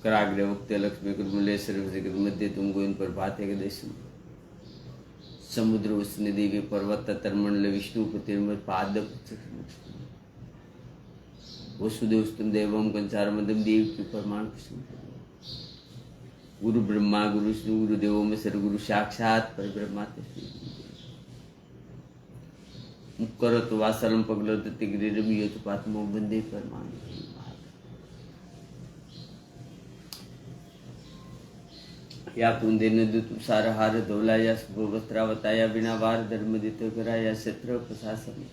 कराग्रे वक्ते लक्ष्मी कुर्मलेश्वर मध्य तुम गोविंद पर भाते के देश समुद्र उसने देवी पर्वत तरमंडल विष्णु पाद वसुदेव स्तुम देवम कंचार मदम देव की परमाण कृष्ण गुरु ब्रह्मा गुरु विष्णु गुरु देवो में सर गुरु साक्षात पर ब्रह्मा मुक्करो तो वासलम पगलो तो तिग्रीरम यो तो पात्मो बंदे परमाण या पुंदे न दुत सारहार धोलाया वस्त्रावताया बिना वार धर्म दित कराया शत्रु प्रशासन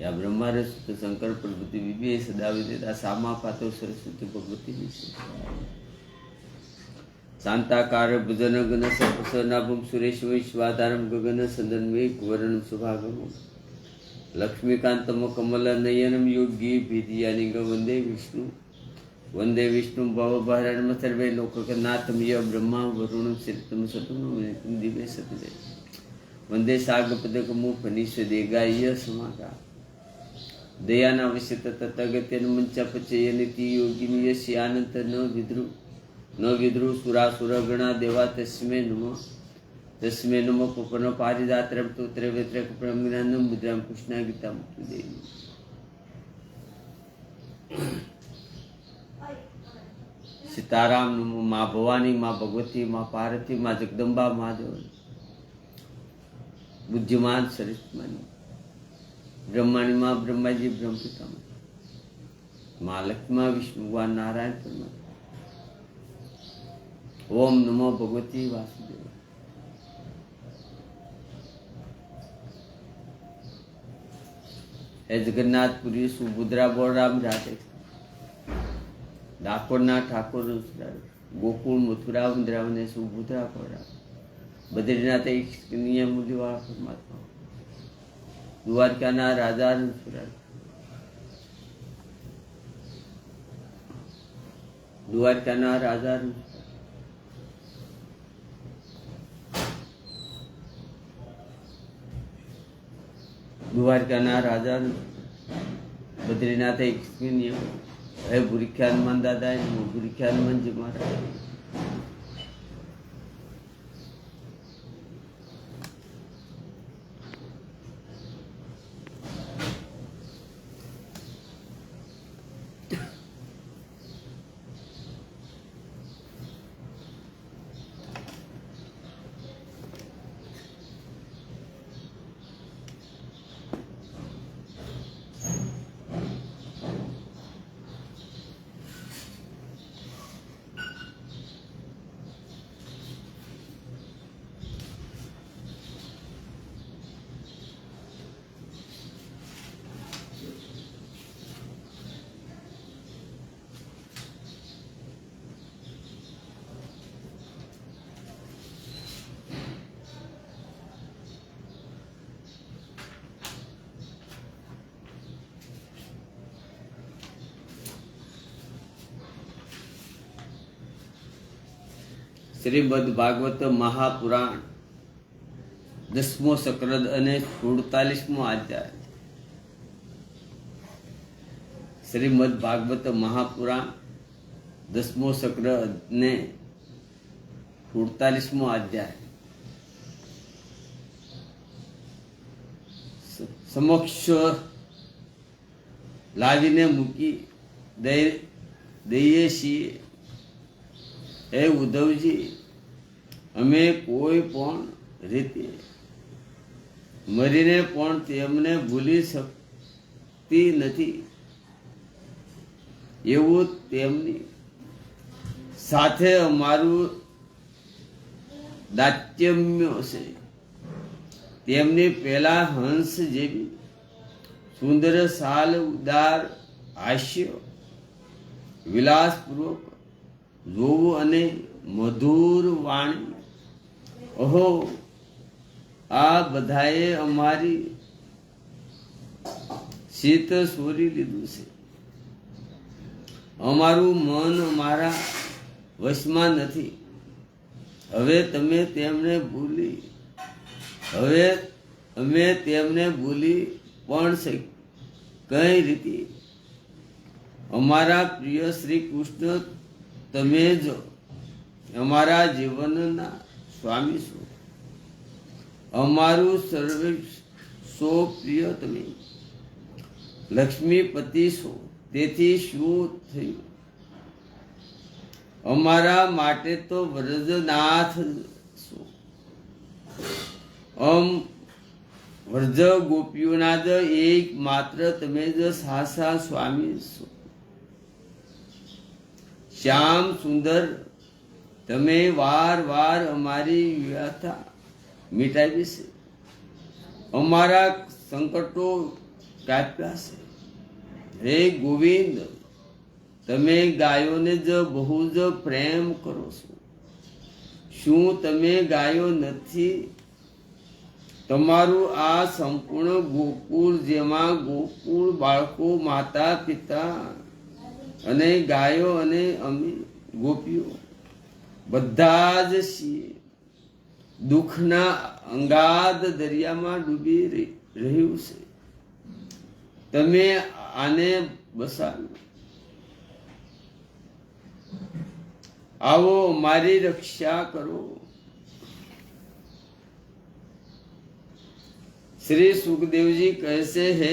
या ब्रह्मारस शंकर प्रभुति विवे सदा विदिता सामा पातो सरस्वती भगवती शांताकार भुजन गण सपसनाभुम सुरेश वैश्वाधारम गगन संदन्वे कुवरणम सुभागम लक्ष्मीकांतम कमल नयनम योगी भीतियानिग वंदे विष्णु भवभरणम सर्वे लोकनाथम य ब्रह्मा वरुण सिरतम सतम दिवे सतदे वंदे सागपदकमु फनीश देगाय समागा दयानावश्यत तथगत्यन मंचापचय नीति योगिनी यस्यानंत न विद्रु सुरासुरगणा देवा तस्मै नमो पुपन पारिदात्रम तोत्र वेत्रक प्रमिनानं मुद्रां कृष्णा गीता मुक्तिदेवी सीताराम नमो माँ भवानी माँ भगवती माँ पार्वती माँ जगदम्बा महादेव बुद्धिमान सरस्वती ब्रह्माणी माँ ब्रह्मा जी ब्रह्म पिता माँ लक्ष्मा विष्णु भगवान नारायण परमात्मा ओम नमो भगवती वासुदेव जगन्नाथपुरी सुभद्रा बलराम राधे ડાકોરના ઠાકોર ગોકુળ મથુરા વૃંદાવને સુભદ્રા પરા બદ્રીનાથ નિયમુલીવાળા પરમાત્મા દ્વારકાના રાજા દ્વારકાના રાજા દ્વારકાના રાજા બદ્રીનાથ નિયમ है बुरिख्या हनुमान दादा बुरिख्या हनुमान जी महाराज श्रीमद भागवत महापुराण 10મો સક્રદ અને 47મો અધ્યાય શ્રીમદ ભાગવત મહાપુરાણ 10મો સક્રદ ને 47મો અધ્યાય સમક્ષ લાવીને મૂકી દઈએ છીએ હે ઉદ્ધવજી અમે કોઈ પણ રીતે મરીને પણ તેમને ભૂલી શકતી નથી એવું તેમની સાથે અમારું દાત્યમ્ય છે તેમની પહેલા હંસ જેવી સુંદર સાલ ઉદાર હાસ્ય વિલાસપૂર્વક જોવું અને મધુર વાણી ઓહો આ બધાએ અમારી શીત સોરી લીધું છે અમારું મન અમારા વશમાં નથી હવે અમે તેમને ભૂલી પણ કઈ રીતે અમારા પ્રિય શ્રી કૃષ્ણ તમે જ અમારા જીવનના સ્વામી છો, અમારું સર્વે સો પ્રિય તમે લક્ષ્મીપતિ છો. તેથી શું થયું? અમારા માટે તો વ્રજનાથ છો. વ્રજ ગોપીઓના જ એક માત્ર તમે જ સાસા સ્વામી છો. શ્યામ સુંદર તમે વાર વાર અમારી વ્યથા મિટાવી છે, અમારા સંકટો કાપ્યા છે. હે ગોવિંદ, તમે ગાયોને જ બહુ જ પ્રેમ કરો છો. શું તમે ગાયો નથી? તમારું આ સંપૂર્ણ ગોકુળ, જેમાં ગોકુળ બાળકો, માતા પિતા અને ગાયો અને અમે ગોપીઓ બધા જ છીએ, દુઃખના અંગાધ દરિયામાં ડૂબી રહ્યું છે. તમે આને બસાવ્યું. આવો મારી રક્ષા કરો. શ્રી સુખદેવજી કહે છે, હે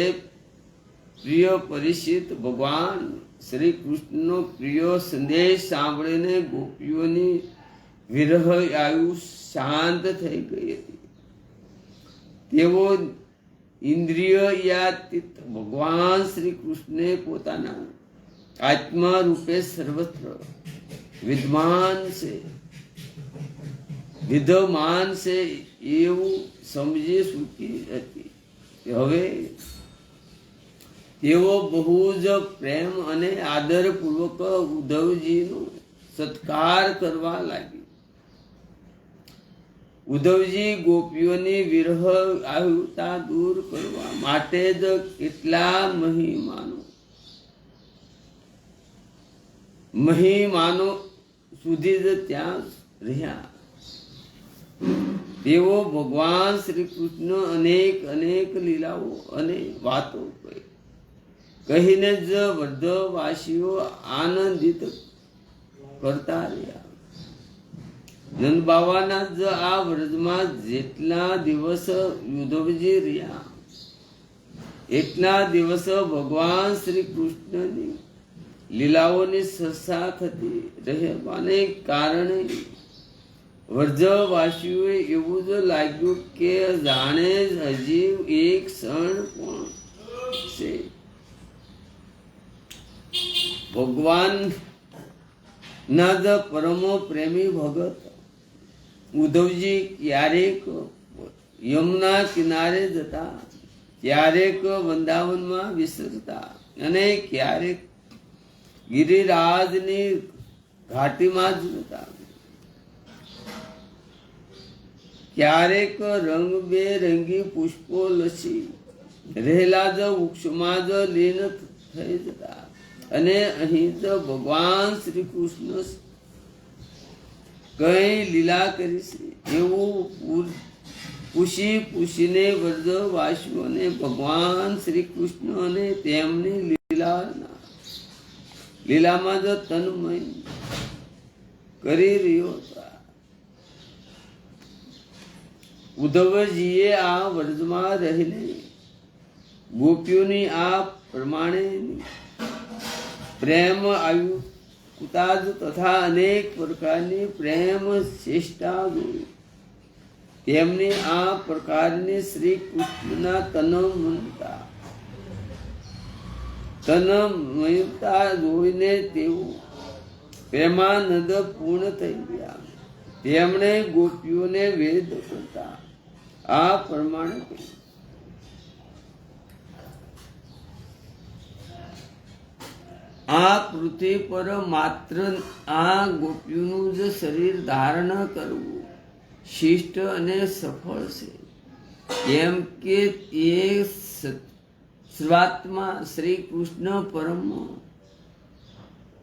પ્રિય પરીક્ષિત, ભગવાન શ્રી કૃષ્ણનો પ્રિય સંદેશ સાંભળીને ગોપીઓની વિરહ આયુ શાંત થઈ ગઈ હતી. તેઓ ઇન્દ્રિયાતીત ભગવાન શ્રી કૃષ્ણે પોતાના આત્મા રૂપે સર્વત્ર વિદ્યમાન છે, વિદ્યમાન છે એવું સમજી ચૂકી હતી. હવે તેઓ બહુ જ પ્રેમ અને આદરપૂર્વક ઉદ્ધવજીનો સત્કાર કરવા લાગી. ઉદ્ધવજી ગોપીઓની વિરહ આયુતા દૂર કરવા માટે જ કેટલા મહિમાનો સુધી જ ત્યાં રહ્યા. તેઓ ભગવાન શ્રી કૃષ્ણ અનેક અનેક લીલાઓ અને વાતો કહીને જ વ્રજવાસીઓ આનંદિત કરતા રહ્યા. નંદ બાવાના જ આ વ્રજમાં જેટલા દિવસ ઉદ્ધવજી રહ્યા, એટલા દિવસ ભગવાન શ્રી કૃષ્ણની લીલાઓની ચર્ચા થતી રહેવાને કારણે વ્રજવાસીઓએ એવું જ લાગ્યું કે જાણે હજી એક ક્ષણ પણ છે. ભગવાન ના જ પરમ પ્રેમી ભગત ઉદ્ધવજી ક્યારેક યમુના કિનારે જતા, ક્યારેક વૃંદાવનમાં વિસરતા અને ક્યારેક ગિરિરાજની ઘાટીમાં જ જતા. ક્યારેક રંગબેરંગી પુષ્પો લસી રહેલા જ વૃક્ષમાં જ લીન થઈ જતા અને અહીં જ ભગવાન શ્રી કૃષ્ણ કઈ લીલા કરી છે એવું પૂછીને વ્રજવાસીઓને ભગવાન શ્રી કૃષ્ણ અને તેમની લીલામાં જ તન્મય કરી રહ્યો હતા. ઉદ્ધવજીએ આ વ્રજમાં રહીને ગોપીઓની આ પ્રમાણેની પ્રેમ આયુતા તથા અનેક પ્રકારની પ્રેમ ચેષ્ટા જોઈ. તેમની આ પ્રકારની શ્રી કૃષ્ણના તન્મયતા જોઈને તેઓ પ્રેમાનંદ પૂર્ણ થઈ ગયા. તેમણે ગોપીઓને વેદ કરતા આ પ્રમાણે કહ્યું, આ પૃથ્વી પર માત્ર આ ગોપીઓનું જ શરીર ધારણ કરવું શિષ્ટ અને સફળ છે. કેમ કે એ સર્વાત્મા શ્રી કૃષ્ણ પરમ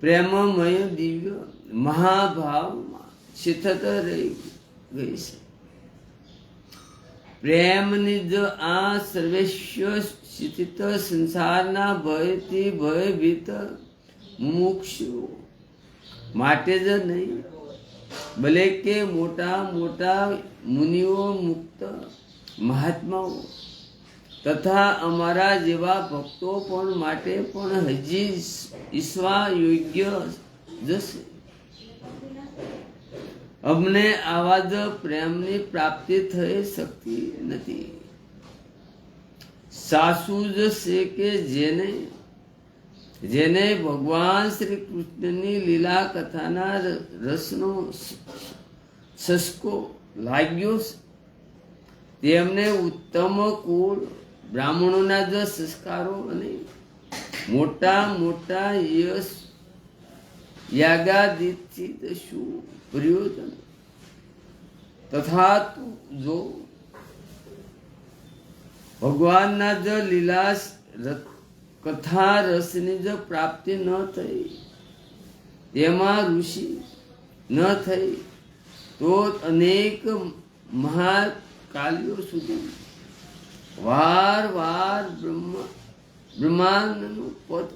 પ્રેમમય દિવ્ય મહાભાવમાં સ્થિત રહી ગઈ છે. પ્રેમની જ આ સર્વેશ્વર સ્થિત સંસારના ભયથી ભયભીત મુક્ષુ માટે જ નહીં, ભલે કે મોટા મોટા મુનિઓ, મુક્ત મહાત્માઓ તથા અમારા જેવા ભક્તો પણ માટે પણ હજી ઈશ્વા યોગ્ય જશે. અમને આવા જ પ્રેમની પ્રાપ્તિ થઈ શકતી નથી. સાસુ જ છે કે જેને ભગવાન શ્રી કૃષ્ણની લીલા કથાના રસનો સસકો લાગ્યો તેમને ઉત્તમ કુળ બ્રાહ્મણોના જ સંસ્કારો અને મોટા મોટા યશ યાગાદિથી શું પ્રયોજન? તથા જો ભગવાનના જ લીલા કથા રસની જ પ્રાપ્તિ ન થઈ, તેમાં ઋષિ ન થઈ, તો અનેક મહાકાલીઓ સુધી વાર બ્રહ્માંડનું પદ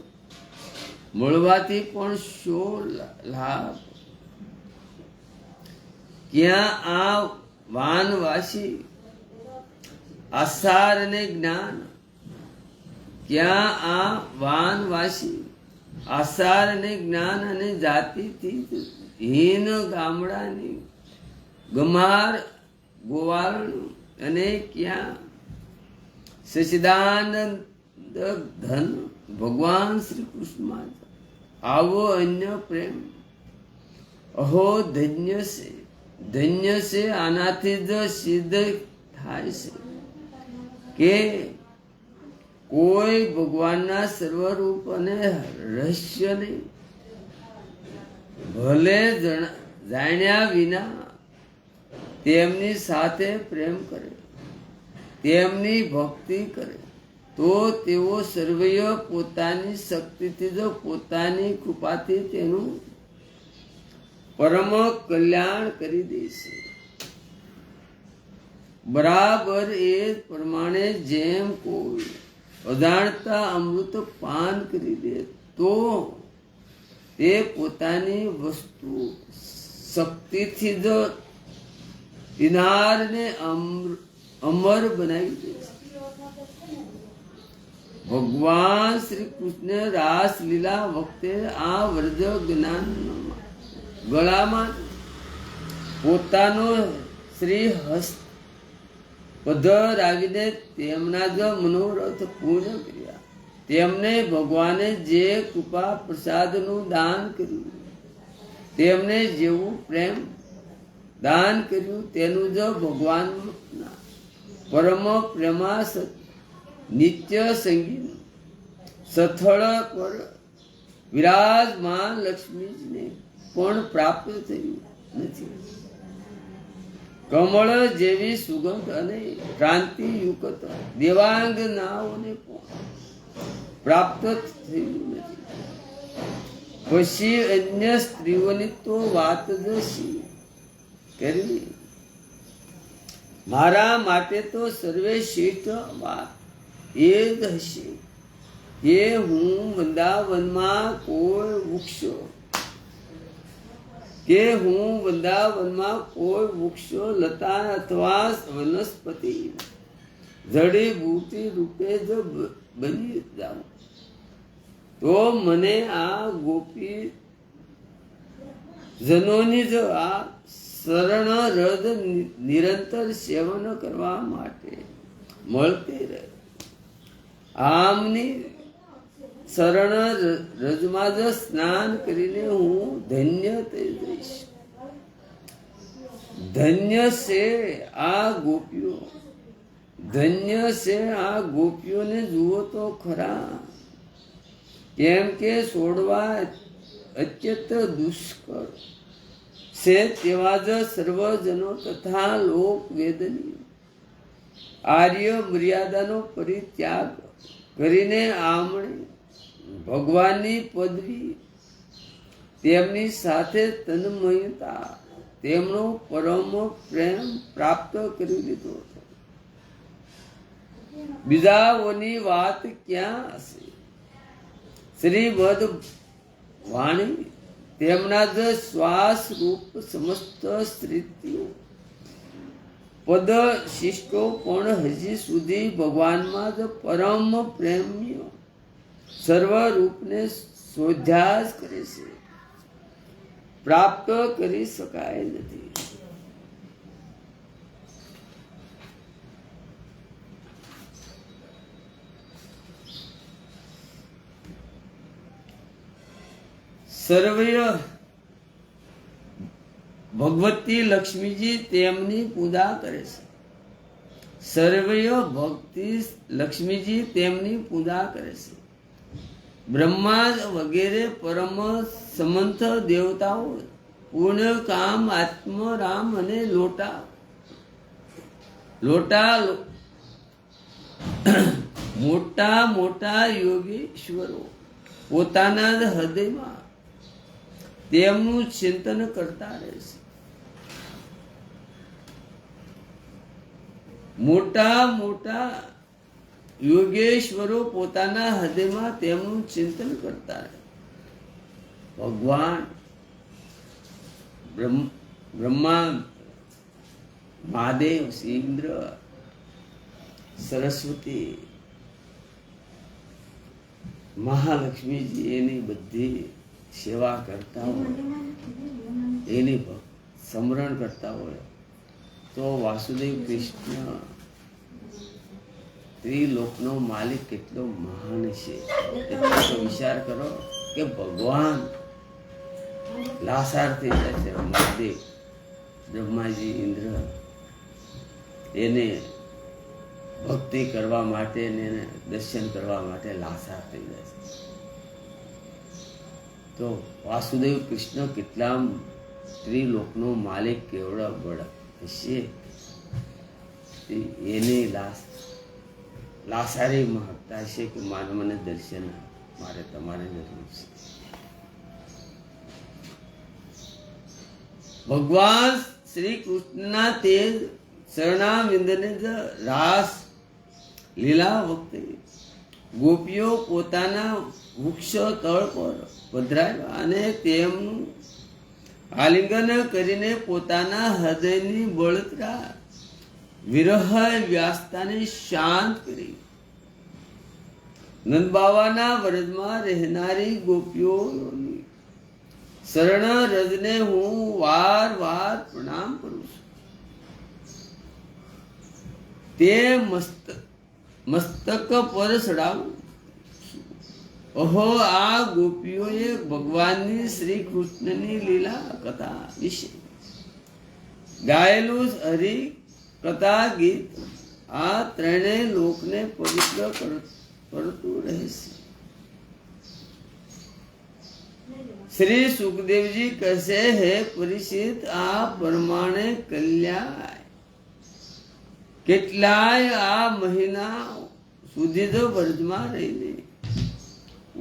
મળવાથી પણ શો લાભ? ક્યાં આ વાનવાસી આસાર અને જ્ઞાન, ક્યાં આ વાનવાસી આસાર અને જ્ઞાન અને જાતિથી હીન ગામડાની ગમાર ગોવાળ અને ક્યાં સચિદાનંદ ધન ભગવાન શ્રી કૃષ્ણ? આવો અન્ય પ્રેમ અહો ધન્ય છે, ધન્ય છે. આનાથી જ સિદ્ધ થાય છે કે કોઈ ભગવાનના સર્વરૂપ અને રહસ્યને ભલે જાણ્યા વિના તેમની સાથે પ્રેમ કરે, તેમની ભક્તિ કરે, તો તેઓ સર્વૈવ પોતાની શક્તિથી જ પોતાની કૃપાથી તેનું પરમ કલ્યાણ કરી દેશે. બરાબર એ પ્રમાણે જેમ કોઈ અજાણતા અમૃત પાન કરી દે તો તે પોતાની વસ્તુ શક્તિથી જ પીનારને અમર બનાવી દે છે. ભગવાન શ્રી કૃષ્ણ રાસ લીલા વખતે આ વ્રજ જ્ઞાન ગળામાં પોતાનો શ્રી હસ્ત પધરાવીને તેમના જ મનોરથ પૂર્ણ કર્યા. તેમને ભગવાને જે કૃપા પ્રસાદનું દાન કર્યું, તેમને જેવું પ્રેમ દાન કર્યું તેનું જ ભગવાનના પરમ પ્રેમાસક્ત નિત્ય સંગીત સ્થળ પર વિરાજમાન લક્ષ્મીજીને પણ પ્રાપ્ત થયું નથી. કમળ જેવી સુગંધ અને ક્રાંતિયુક્ત દેવાંગનાઓને પણ પ્રાપ્ત થયું નથી. પછી અન્ય સ્ત્રીઓની તો વાત જ શી કરવી? મારા માટે તો સર્વે શ્રેષ્ઠ વાત એ જ હશે કે હું વૃંદાવનમાં કોઈ વૃક્ષો લતા અથવા વનસ્પતિ જડીબૂટી રૂપે જ બની જાઉં તો મને આ ગોપી જનોની જ આ શરણ રજ નિરંતર સેવન કરવા માટે મળતી રહે. આમની શરણ રજમાં જ સ્નાન કરીને હું ધન્ય થઈ જઈશ. ધન્ય છે આ ગોપીઓ, ધન્ય છે આ ગોપીઓને જુઓ તો ખરા, કેમ કે છોડવા અત્યંત દુષ્કર છે. તેવા જ સર્વજનો તથા લોક વેદની આર્ય મર્યાદાનો પરિત્યાગ કરીને આમણે ભગવાનની પદવી, તેમની સાથે તન્મયતા, તેમનો પરમ પ્રેમ પ્રાપ્ત કરી લીધો. બીજાઓની વાત ક્યાં હશે? શ્રીમદ વાણી તેમના જ શ્વાસ રૂપ સમસ્ત સ્થિતિઓ પદ શિષ્ટો પણ હજી સુધી ભગવાનમાં જ પરમ પ્રેમ્ય સર્વ રૂપને શોધ્યા જ કરે છે, પ્રાપ્ત કરી શકાય નથી. સર્વય ભગવતી લક્ષ્મીજી તેમની પૂજા કરે છે. સર્વય ભક્તિ લક્ષ્મીજી તેમની પૂજા કરે છે. બ્રહ્મા વગેરે પરમ સમંત દેવતાઓ પૂર્ણ કામ આત્મરામ અને મોટા મોટા યોગેશ્વરો પોતાના જ હૃદયમાં તેમનું ચિંતન કરતા રહે છે. મોટા મોટા યોગેશ્વરો પોતાના હૃદયમાં તેમનું ચિંતન કરતા રહે. ભગવાન બ્રહ્મા, મહાદેવ, ઇન્દ્ર, સરસ્વતી, મહાલક્ષ્મીજી એની બધી સેવા કરતા હોય, એની સ્મરણ કરતા હોય તો વાસુદેવ કૃષ્ણ ત્રિલોકનો માલિક કેટલો મહાન છે. એટલો વિચાર કરો કે ભગવાન લાસાર થઈ જાય છે. મહાદેવ, બ્રહ્માજી, ઇન્દ્ર એને ભક્તિ કરવા માટે ને દર્શન કરવા માટે લાસાર થઈ જાય છે. તો વાસુદેવ કૃષ્ણ કેટલા ત્રિલોકનો માલિક કેવડો બળ હશે, એને લાસારી મહત્તા છે કે મને દર્શન મારે તમારે જરૂર છે. ભગવાન શ્રી કૃષ્ણના તે શરણાવિંદને જ રાસ લીલા વખતે ગોપીઓ પોતાના વૃક્ષ તળ પર પધરાવ્યા અને તેમનું આલિંગન કરીને પોતાના હૃદયની બળતરા વિરહ વ્યાસતાને શાંત કરી. નંદબાવાના વ્રજમાં રહેનારી ગોપીઓની શરણ રજને હું વાર વાર પ્રણામ કરું છું. તે મસ્તક પર ચડાવું. ઓહો, આ ગોપીઓએ ભગવાનની શ્રી કૃષ્ણની લીલા કથા વિશે ગાયેલું હરિ કથા ગીત આ ત્રણેય લોકને પવિત્ર કરતું રહેશે. શ્રી સુખદેવજી કહે હે પરીક્ષિત, આ પ્રમાણે કલ્યાણ કેટલાય આ મહિના સુધી તો વ્રજમાં રહીને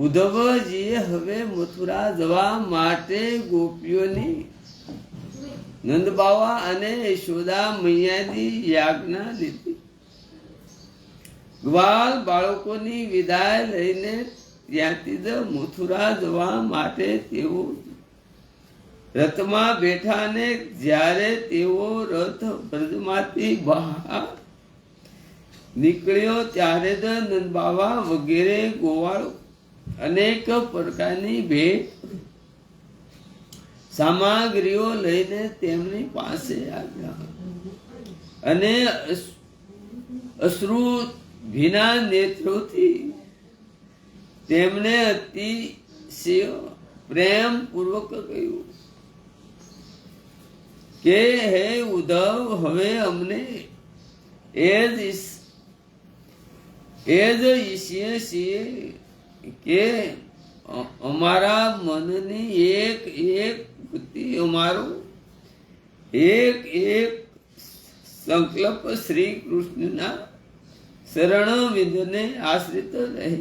ઉદ્ધવજીએ હવે મથુરા જવા માટે ગોપીઓની નંદબાવા અને યશોદા મૈયાની યાજ્ઞા લીધી. ગ્વાલ બાળકોની વિદાય લઈને ત્યાંથી જ મથુરા જવા માટે તેઓ રથમાં બેઠા ને જ્યારે તેઓ રથ બ્રજમાંથી બહાર નીકળ્યો ત્યારે જ નંદબાવા વગેરે ગોવાળો અનેક પ્રકારની ભેટ સામગ્રીઓ લઈને તેમની પાસે આવ્યા અને અશ્રુ ભીના નેત્રોથી તેમણે અતિશય પ્રેમ પૂર્વક કહ્યું કે હે ઉદ્ધવ, હવે અમને એ જ ઈચ્છીએ છીએ કે અમારા મનની એક એક વૃત્તિ, અમારો એક એક સંકલ્પ શ્રી કૃષ્ણના શરણ વિંદને આશ્રિત રહે.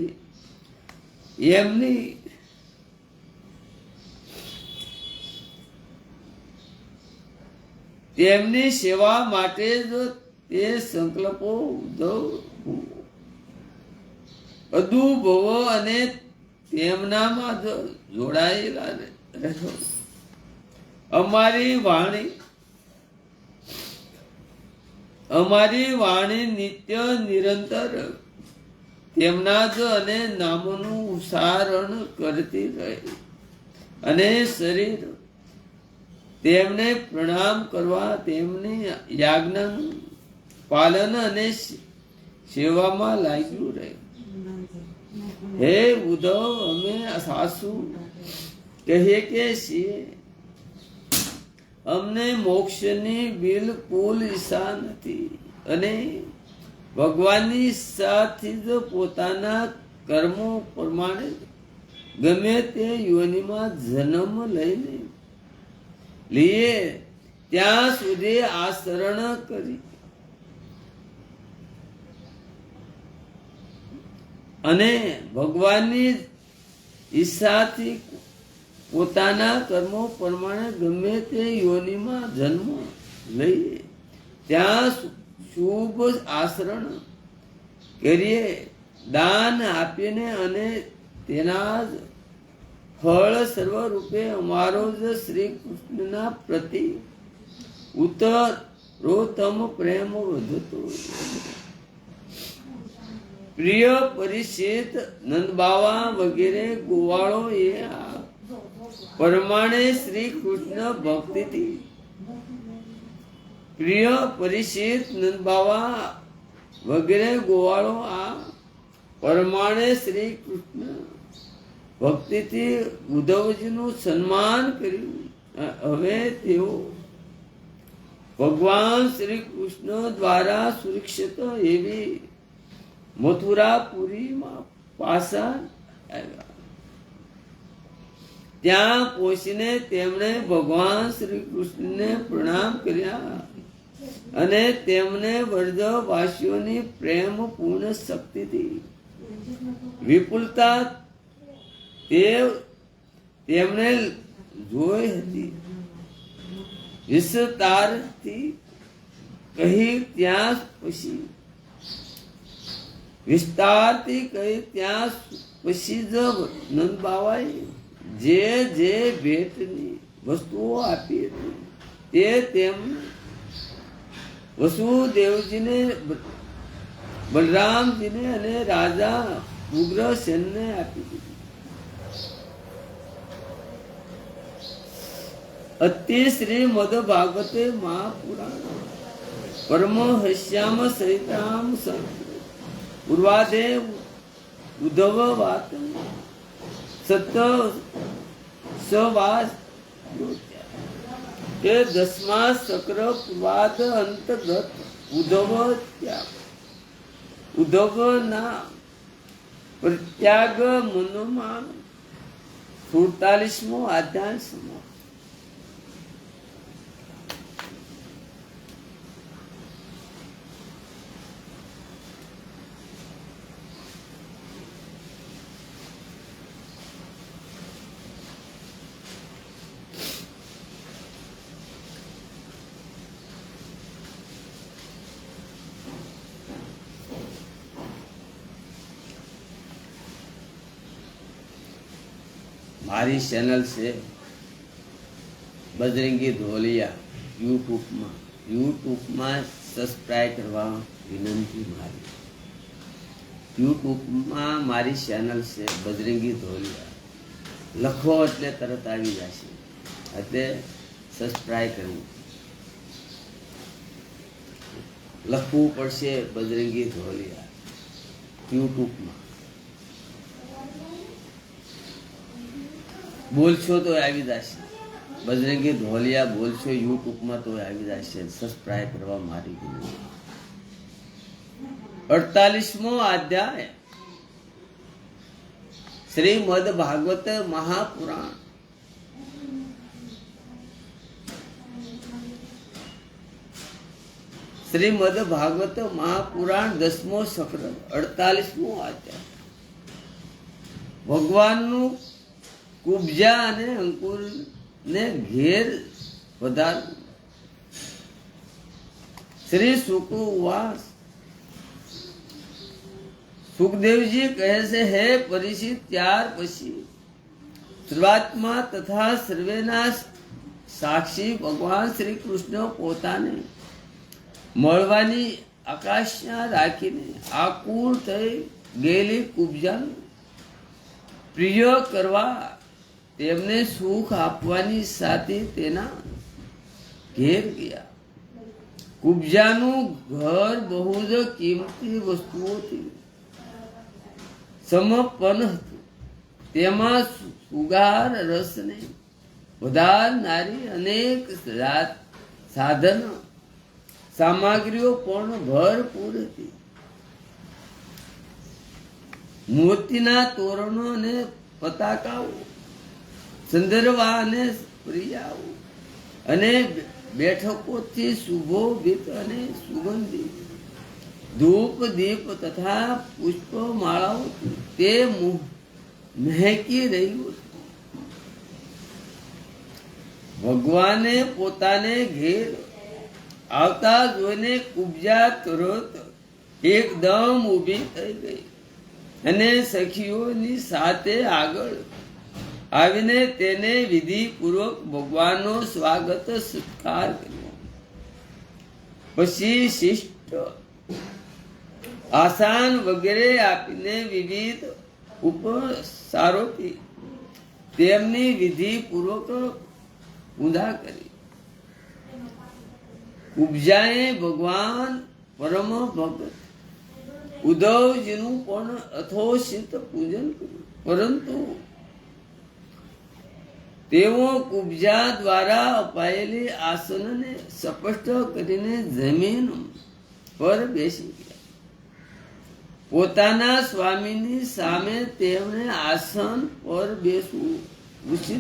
તેમની સેવા માટે જ તે સંકલ્પો અદુભવો અને તેમનામાં જોડાયેલા રહો. અમારી વાણી નિત્ય નિરંતર તેમના જ અને નામોનું ઉચ્ચારણ કરતી રહે, અને શરીર તેમને પ્રણામ કરવા તેમની આજ્ઞાનું પાલન અને સેવામાં લાગ્યું રહે. હે ઉદ્ધવ, અમે સાસુ કહીએ કે છીએ, અમને મોક્ષની બિલકુલ ઈચ્છા નથી, અને ભગવાનની ઈચ્છાથી જ પોતાના કર્મો પ્રમાણે ગમે તે યોનિમાં જન્મ લઈએ ત્યાં સુધી આચરણ કરી અને ભગવાનની ઈચ્છાથી પોતાના કર્મો પ્રમાણે ગમે તે યોનિમાં જન્મ લઈએ ત્યાં શુભ આચરણ કરીએ, દાન આપીને, અને તેના જ ફળ સર્વરૂપે અમારો જ શ્રી કૃષ્ણના પ્રતિ ઉત્તરોત્તમ પ્રેમ વધતો. પ્રિય પરિચિત નંદબાવા વગેરે ગોવાળો એ આ પ્રમાણે શ્રી કૃષ્ણ ભક્તિથી પ્રિય પરિચિત નંદબાવા વગેરે ગોવાળો આ પ્રમાણે શ્રી કૃષ્ણ ભક્તિથી ઉદ્ધવજીનું સન્માન કર્યું. હવે તેઓ ભગવાન શ્રી કૃષ્ણ દ્વારા સુરક્ષિત એવી મથુરાપુરીમાં પાછા આવ્યા. ત્યાં પહોંચીને તેમણે ભગવાન શ્રી કૃષ્ણને પ્રણામ કર્યા અને તેમને વ્રજવાસીઓની પ્રેમપૂર્ણ શક્તિથી વિપુલતા તેમણે જોઈ હતી. વિસ્તારથી કહી ત્યાં પછી જ નંદબાવાએ જે ભેટની વસ્તુઓ આપી હતી તે તેમને વસુદેવજીને, બલરામજીને અને રાજા ઉગ્રસેનને આપી દીધી. અતિ શ્રીમદ ભાગવતે મહાપુરાણ પરમહંસ્યામ સહિતામ પૂર્વાદેવ ઉદ્ધવ વાત સત સવાસ કે 10મા ચક્ર પૂર્વાદ અંતર્ગત ઉદ્ધવના પ્રત્યાગ મનમાં 47મો અધ્યાય સમાપ્ત. મારી ચેનલ છે બજરંગી ધોલિયા યુટ્યુબમાં સબસ્ક્રાઈબ કરવા વિનંતી. યુટ્યુબમાં મારી ચેનલ છે બજરંગી ધોલિયા, લખો એટલે તરત આવી જશે, એટલે સબસ્ક્રાઈબ કરવું. લખવું પડશે બજરંગી ધોલિયા યુટ્યુબમાં. બોલશો તો આવી જશે, બજરંગી ધોલિયા બોલશો યુટ્યુબમાં તો આવી જશે. સબસ્ક્રાઈબ કરવા મારી વિનંતી. 48મો અધ્યાય શ્રીમદ ભાગવત મહાપુરાણ. શ્રીમદ ભાગવત મહાપુરાણ 10મો ચક્ર 48મો અધ્યાય. ભગવાનનું કુબ્જા અને અંકુર ને ઘેર વધારવું. શ્રી સુકવાસ સુખદેવજી કહે છે, હે પરીક્ષિત, ત્યાર પછી સર્વાત્મા તથા સર્વેના સાક્ષી ભગવાન શ્રી કૃષ્ણ પોતાને મળવાની આકાશના રાખીને આકુળ થઈ ગયેલી કુબજાનું પ્રિય કરવા તેમને સુખ આપવાની સાથે તેના ઘેર ગયા. કુબજાનું ઘર બહુ જ કિંમતી વસ્તુઓથી સમપન હતું. તેમાં સુગાર રસને વધારનારી અનેક સાધન સામગ્રીઓ પણ ભરપૂર હતી. મોતીના તોરણો અને પતાકાઓ, સંદર્ભા અને પ્રિયાઓ અને બેઠકોથી સુશોભિત અને સુગંધિત ધૂપ દીપ તથા પુષ્પમાળાઓ તે મહેકી રહ્યું હતું. ભગવાને પોતાને ઘેર આવતા જોઈને કુબજા તરત એકદમ ઊભી થઈ ગઈ અને સખીઓની સાથે આગળ આવીને તેને વિધિપૂર્વક ભગવાનનો સ્વાગત સત્કાર કર્યો. પછી શિષ્ટ આસાન વગેરે આપીને વિવિધ ઉપસારોથી તેમની વિધિપૂર્વક પૂજા કરી. કુબજાએ ભગવાન પરમ ભગત ઉદ્ધવજીનું પણ અથોષિત પૂજન કર્યું, પરંતુ તેઓ કુબજા દ્વારા અપાયેલી આસનને સ્પષ્ટ કરીને જમીન પર બેસી ગયા. પોતાના સ્વામીની સામે તેમણે આસન પર બેસવું ઉચિત